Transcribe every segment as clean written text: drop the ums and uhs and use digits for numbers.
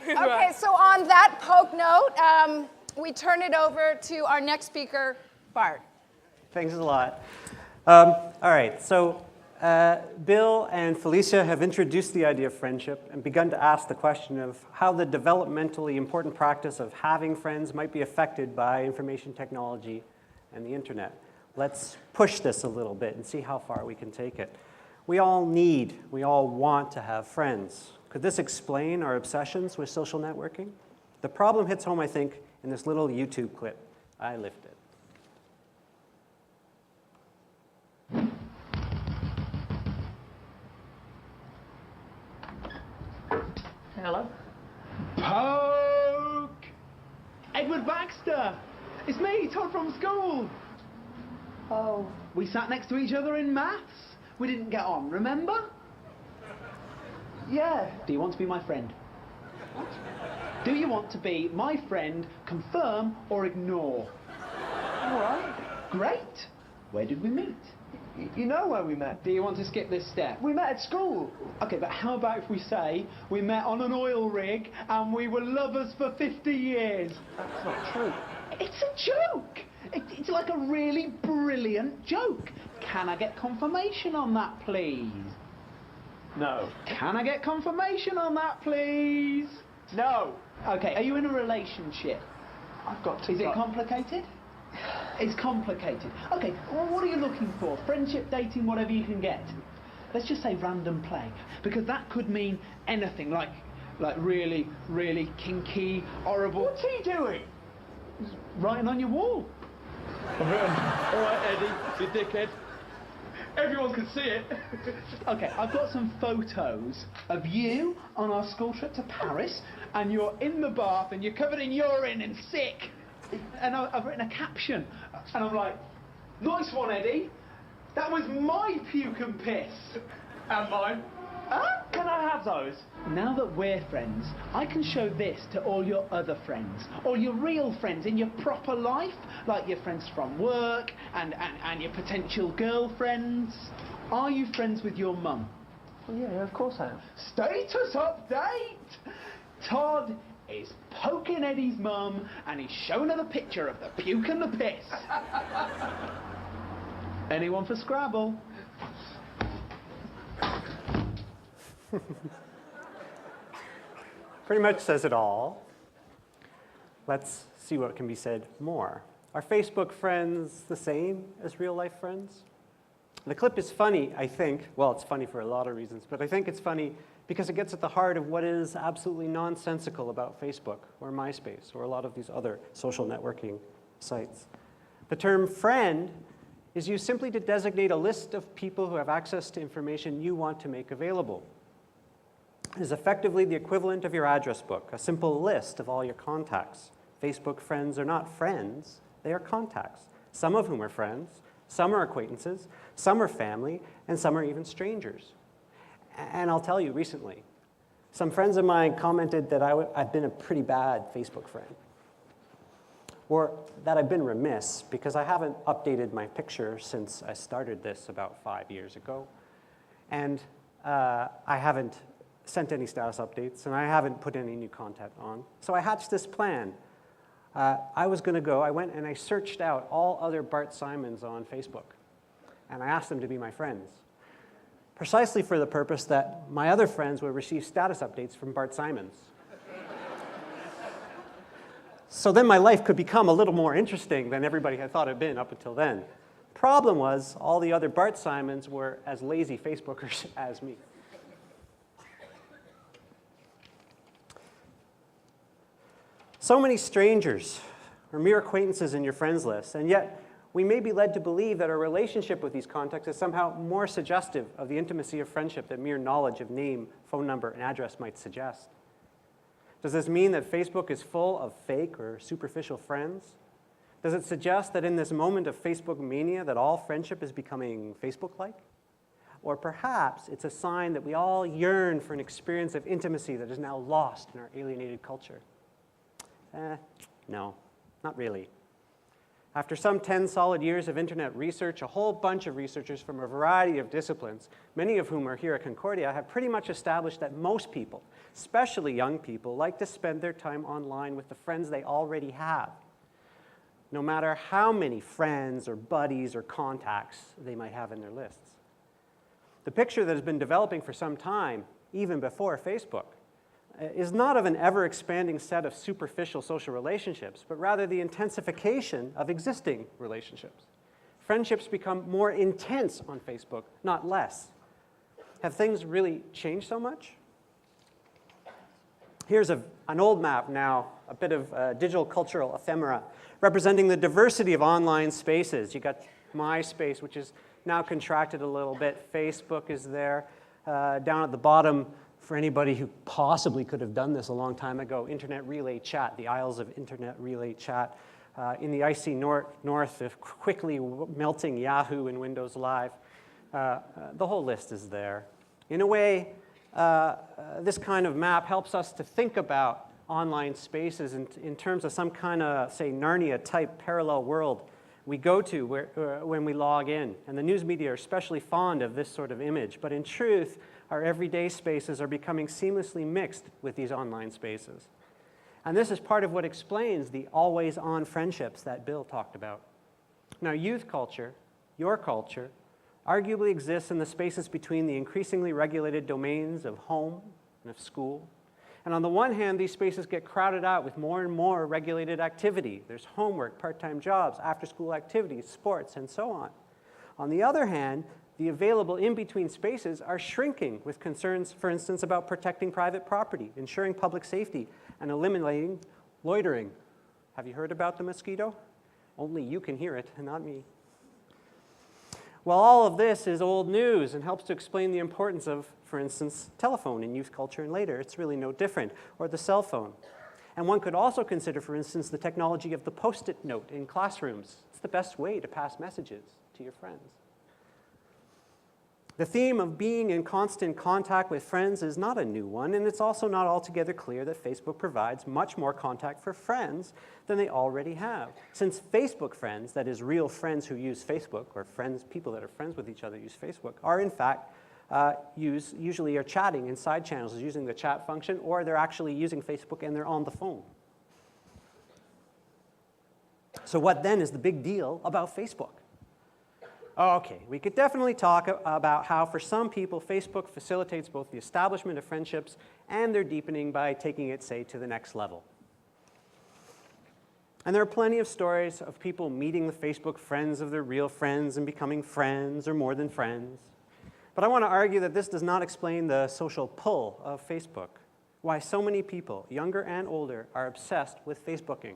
Okay, so on that poke note, we turn it over to our next speaker, Bart. Thanks a lot. All right, so Bill and Felicia have introduced the idea of friendship and begun to ask the question of how the developmentally important practice of having friends might be affected by information technology and the internet. Let's push this a little bit and see how far we can take it. We all want to have friends. Could this explain our obsessions with social networking? The problem hits home, I think, in this little YouTube clip I lifted. Hello? Poke! Edward Baxter! It's me, Todd from school! Oh. We sat next to each other in maths. We didn't get on, remember? Yeah. Do you want to be my friend? What? Do you want to be my friend, confirm or ignore? All right. Great. Where did we meet? You know where we met. Do you want to skip this step? We met at school. Okay, but how about if we say we met on an oil rig and we were lovers for 50 years? That's not true. It's a joke. It's like a really brilliant joke. Can I get confirmation on that, please? No. Can I get confirmation on that, please? No. Okay, are you in a relationship? I've got to. Is it complicated? It's complicated. Okay, well, what are you looking for? Friendship, dating, whatever you can get. Let's just say random play, because that could mean anything, like really, really kinky, horrible. What's he doing? He's writing on your wall. All right, Eddie, you dickhead. Everyone can see it. Okay, I've got some photos of you on our school trip to Paris, and you're in the bath and you're covered in urine and sick. And I've written a caption, and I'm like, nice one, Eddie. That was my puke and piss. And mine. Huh? Can I have those? Now that we're friends, I can show this to all your other friends, all your real friends in your proper life, like your friends from work and your potential girlfriends. Are you friends with your mum? Well, yeah, of course I am. Status update! Todd is poking Eddie's mum and he's showing her the picture of the puke and the piss. Anyone for Scrabble? Pretty much says it all. Let's see what can be said more. Are Facebook friends the same as real-life friends? The clip is funny, I think. Well, it's funny for a lot of reasons, but I think it's funny because it gets at the heart of what is absolutely nonsensical about Facebook or MySpace or a lot of these other social networking sites. The term friend is used simply to designate a list of people who have access to information you want to make available. It is effectively the equivalent of your address book, a simple list of all your contacts. Facebook friends are not friends, they are contacts, some of whom are friends, some are acquaintances, some are family, and some are even strangers. And I'll tell you, recently, some friends of mine commented that I've been a pretty bad Facebook friend, or that I've been remiss because I haven't updated my picture since I started this about 5 years ago, and I haven't sent any status updates, and I haven't put any new content on. So I hatched this plan. I went and I searched out all other Bart Simons on Facebook, and I asked them to be my friends, precisely for the purpose that my other friends would receive status updates from Bart Simons. So then my life could become a little more interesting than everybody had thought it had been up until then. Problem was, all the other Bart Simons were as lazy Facebookers as me. So many strangers or mere acquaintances in your friends list, and yet we may be led to believe that our relationship with these contacts is somehow more suggestive of the intimacy of friendship than mere knowledge of name, phone number, and address might suggest. Does this mean that Facebook is full of fake or superficial friends? Does it suggest that in this moment of Facebook mania that all friendship is becoming Facebook-like? Or perhaps it's a sign that we all yearn for an experience of intimacy that is now lost in our alienated culture? No, not really. After some 10 solid years of internet research, a whole bunch of researchers from a variety of disciplines, many of whom are here at Concordia, have pretty much established that most people, especially young people, like to spend their time online with the friends they already have, no matter how many friends or buddies or contacts they might have in their lists. The picture that has been developing for some time, even before Facebook, is not of an ever-expanding set of superficial social relationships, but rather the intensification of existing relationships. Friendships become more intense on Facebook, not less. Have things really changed so much? Here's an old map now, a bit of digital cultural ephemera, representing the diversity of online spaces. You got MySpace, which is now contracted a little bit. Facebook is there. Down at the bottom, for anybody who possibly could have done this a long time ago, Internet Relay Chat, the Isles of Internet Relay Chat. In the icy north, of quickly melting Yahoo and Windows Live. The whole list is there. In a way, this kind of map helps us to think about online spaces in terms of some kind of, say, Narnia-type parallel world we go to when we log in. And the news media are especially fond of this sort of image. But in truth, our everyday spaces are becoming seamlessly mixed with these online spaces. And this is part of what explains the always-on friendships that Bill talked about. Now, youth culture, your culture, arguably exists in the spaces between the increasingly regulated domains of home and of school. And on the one hand, these spaces get crowded out with more and more regulated activity. There's homework, part-time jobs, after-school activities, sports, and so on. On the other hand, the available in-between spaces are shrinking with concerns, for instance, about protecting private property, ensuring public safety, and eliminating loitering. Have you heard about the mosquito? Only you can hear it, and not me. Well, all of this is old news and helps to explain the importance of, for instance, telephone in youth culture, and later it's really no different, or the cell phone. And one could also consider, for instance, the technology of the Post-it note in classrooms. It's the best way to pass messages to your friends. The theme of being in constant contact with friends is not a new one, and it's also not altogether clear that Facebook provides much more contact for friends than they already have. Since Facebook friends, that is real friends who use Facebook, or people that are friends with each other use Facebook, are in fact usually are chatting in side channels using the chat function, or they're actually using Facebook and they're on the phone. So what then is the big deal about Facebook? Okay, we could definitely talk about how for some people Facebook facilitates both the establishment of friendships and their deepening by taking it, say, to the next level. And there are plenty of stories of people meeting the Facebook friends of their real friends and becoming friends or more than friends. But I want to argue that this does not explain the social pull of Facebook, why so many people, younger and older, are obsessed with Facebooking.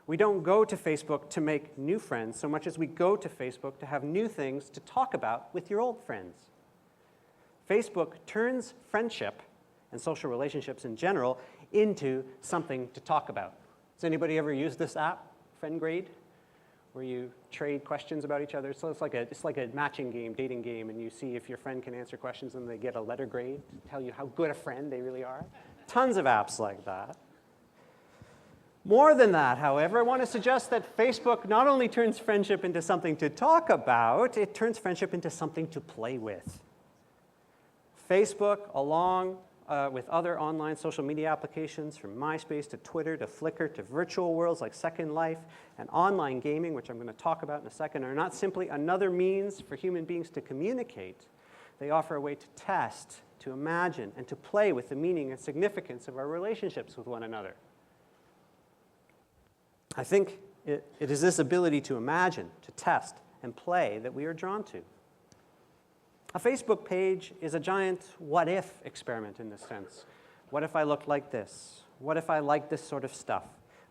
We don't go to Facebook to make new friends so much as we go to Facebook to have new things to talk about with your old friends. Facebook turns friendship and social relationships in general into something to talk about. Has anybody ever used this app, FriendGrade, where you trade questions about each other? So it's like a matching game, dating game, and you see if your friend can answer questions and they get a letter grade to tell you how good a friend they really are. Tons of apps like that. More than that, however, I want to suggest that Facebook not only turns friendship into something to talk about, it turns friendship into something to play with. Facebook, along with other online social media applications, from MySpace to Twitter to Flickr to virtual worlds like Second Life and online gaming, which I'm going to talk about in a second, are not simply another means for human beings to communicate. They offer a way to test, to imagine, and to play with the meaning and significance of our relationships with one another. I think it is this ability to imagine, to test, and play that we are drawn to. A Facebook page is a giant what-if experiment in this sense. What if I looked like this? What if I liked this sort of stuff?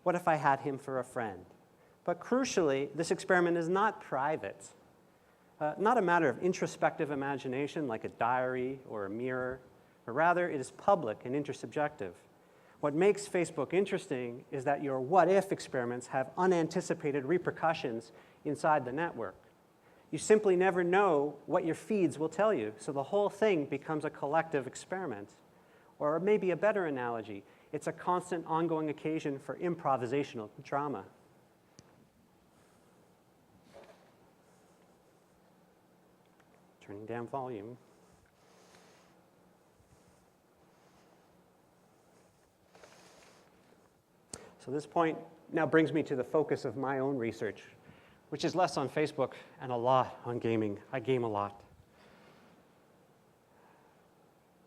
What if I had him for a friend? But crucially, this experiment is not private, not a matter of introspective imagination like a diary or a mirror, but rather it is public and intersubjective. What makes Facebook interesting is that your what-if experiments have unanticipated repercussions inside the network. You simply never know what your feeds will tell you, so the whole thing becomes a collective experiment. Or maybe a better analogy, it's a constant ongoing occasion for improvisational drama. Turning down volume. So this point now brings me to the focus of my own research, which is less on Facebook and a lot on gaming. I game a lot.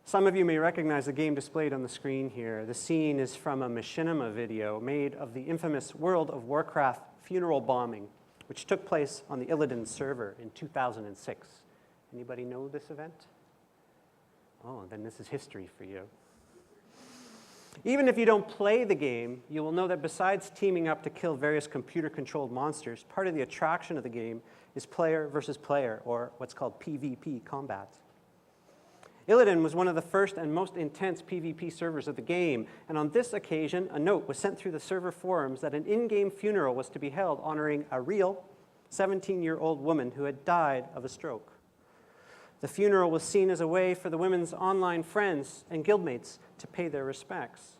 Some of you may recognize the game displayed on the screen here. The scene is from a machinima video made of the infamous World of Warcraft funeral bombing, which took place on the Illidan server in 2006. Anybody know this event? Oh, then this is history for you. Even if you don't play the game, you will know that besides teaming up to kill various computer-controlled monsters, part of the attraction of the game is player versus player, or what's called PvP combat. Illidan was one of the first and most intense PvP servers of the game, and on this occasion, a note was sent through the server forums that an in-game funeral was to be held honoring a real 17-year-old woman who had died of a stroke. The funeral was seen as a way for the women's online friends and guildmates to pay their respects.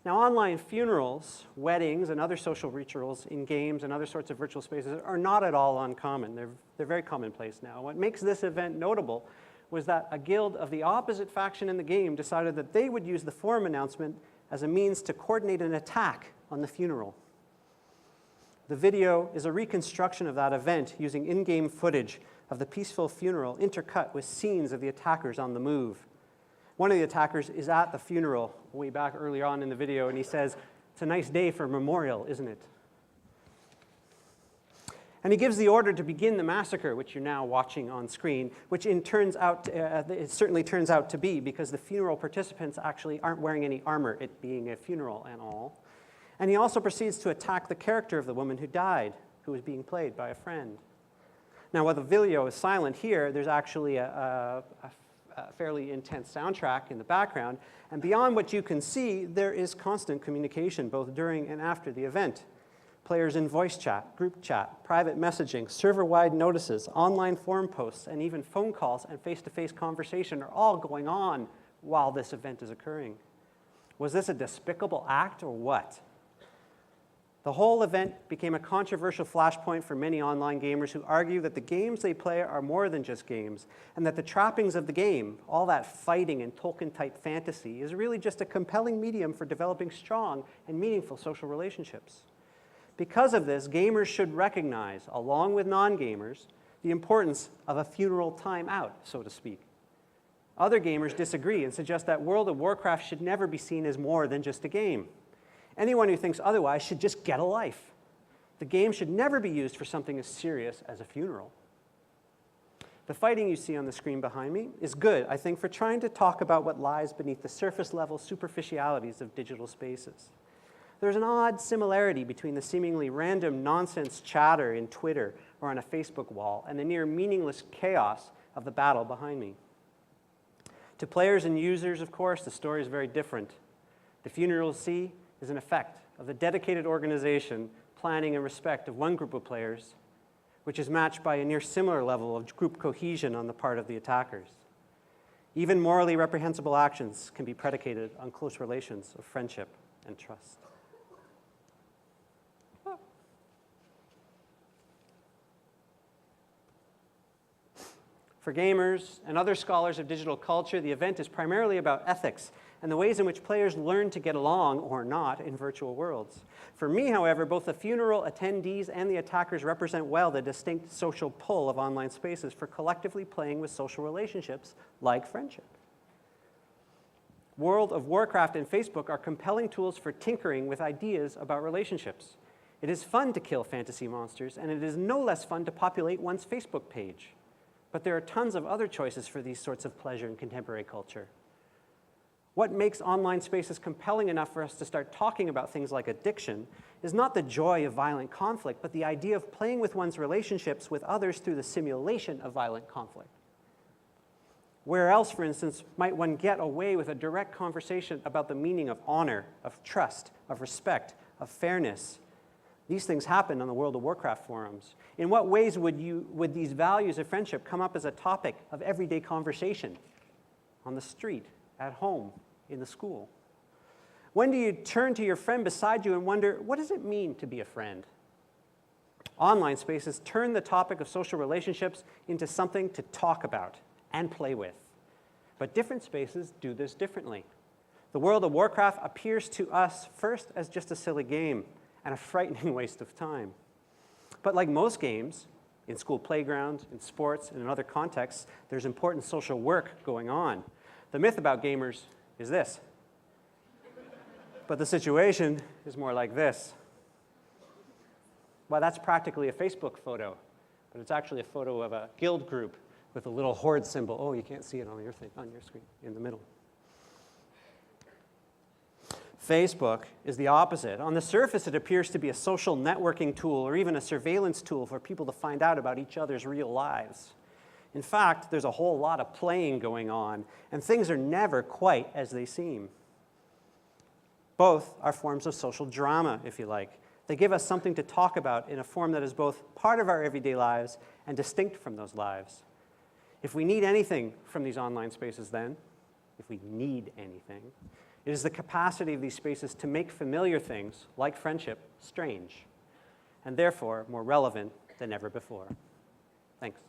Now, online funerals, weddings, and other social rituals in games and other sorts of virtual spaces are not at all uncommon. They're very commonplace now. What makes this event notable was that a guild of the opposite faction in the game decided that they would use the forum announcement as a means to coordinate an attack on the funeral. The video is a reconstruction of that event using in-game footage of the peaceful funeral intercut with scenes of the attackers on the move. One of the attackers is at the funeral way back earlier on in the video, and he says, "It's a nice day for a memorial, isn't it?" And he gives the order to begin the massacre, which you're now watching on screen, which it certainly turns out to be, because the funeral participants actually aren't wearing any armor, it being a funeral and all. And he also proceeds to attack the character of the woman who died, who was being played by a friend. Now, while the video is silent here, there's actually a fairly intense soundtrack in the background, and beyond what you can see, there is constant communication both during and after the event. Players in voice chat, group chat, private messaging, server-wide notices, online forum posts, and even phone calls and face-to-face conversation are all going on while this event is occurring. Was this a despicable act or what? The whole event became a controversial flashpoint for many online gamers who argue that the games they play are more than just games, and that the trappings of the game, all that fighting and Tolkien-type fantasy, is really just a compelling medium for developing strong and meaningful social relationships. Because of this, gamers should recognize, along with non-gamers, the importance of a funeral timeout, so to speak. Other gamers disagree and suggest that World of Warcraft should never be seen as more than just a game. Anyone who thinks otherwise should just get a life. The game should never be used for something as serious as a funeral. The fighting you see on the screen behind me is good, I think, for trying to talk about what lies beneath the surface-level superficialities of digital spaces. There's an odd similarity between the seemingly random nonsense chatter in Twitter or on a Facebook wall and the near meaningless chaos of the battle behind me. To players and users, of course, the story is very different. The funeral you see is an effect of the dedicated organization, planning, and respect of one group of players, which is matched by a near similar level of group cohesion on the part of the attackers. Even morally reprehensible actions can be predicated on close relations of friendship and trust. For gamers and other scholars of digital culture, the event is primarily about ethics and the ways in which players learn to get along, or not, in virtual worlds. For me, however, both the funeral attendees and the attackers represent well the distinct social pull of online spaces for collectively playing with social relationships like friendship. World of Warcraft and Facebook are compelling tools for tinkering with ideas about relationships. It is fun to kill fantasy monsters, and it is no less fun to populate one's Facebook page. But there are tons of other choices for these sorts of pleasure in contemporary culture. What makes online spaces compelling enough for us to start talking about things like addiction is not the joy of violent conflict, but the idea of playing with one's relationships with others through the simulation of violent conflict. Where else, for instance, might one get away with a direct conversation about the meaning of honor, of trust, of respect, of fairness? These things happen on the World of Warcraft forums. In what ways would these values of friendship come up as a topic of everyday conversation? On the street, at home, in the school? When do you turn to your friend beside you and wonder, what does it mean to be a friend? Online spaces turn the topic of social relationships into something to talk about and play with. But different spaces do this differently. The World of Warcraft appears to us first as just a silly game and a frightening waste of time. But like most games, in school playgrounds, in sports, and in other contexts, there's important social work going on. The myth about gamers is this. But the situation is more like this. Well, that's practically a Facebook photo, but it's actually a photo of a guild group with a little horde symbol. Oh, you can't see it on your screen, in the middle. Facebook is the opposite. On the surface, it appears to be a social networking tool or even a surveillance tool for people to find out about each other's real lives. In fact, there's a whole lot of playing going on, and things are never quite as they seem. Both are forms of social drama, if you like. They give us something to talk about in a form that is both part of our everyday lives and distinct from those lives. If we need anything from these online spaces then, if we need anything, it is the capacity of these spaces to make familiar things, like friendship, strange, and therefore more relevant than ever before. Thanks.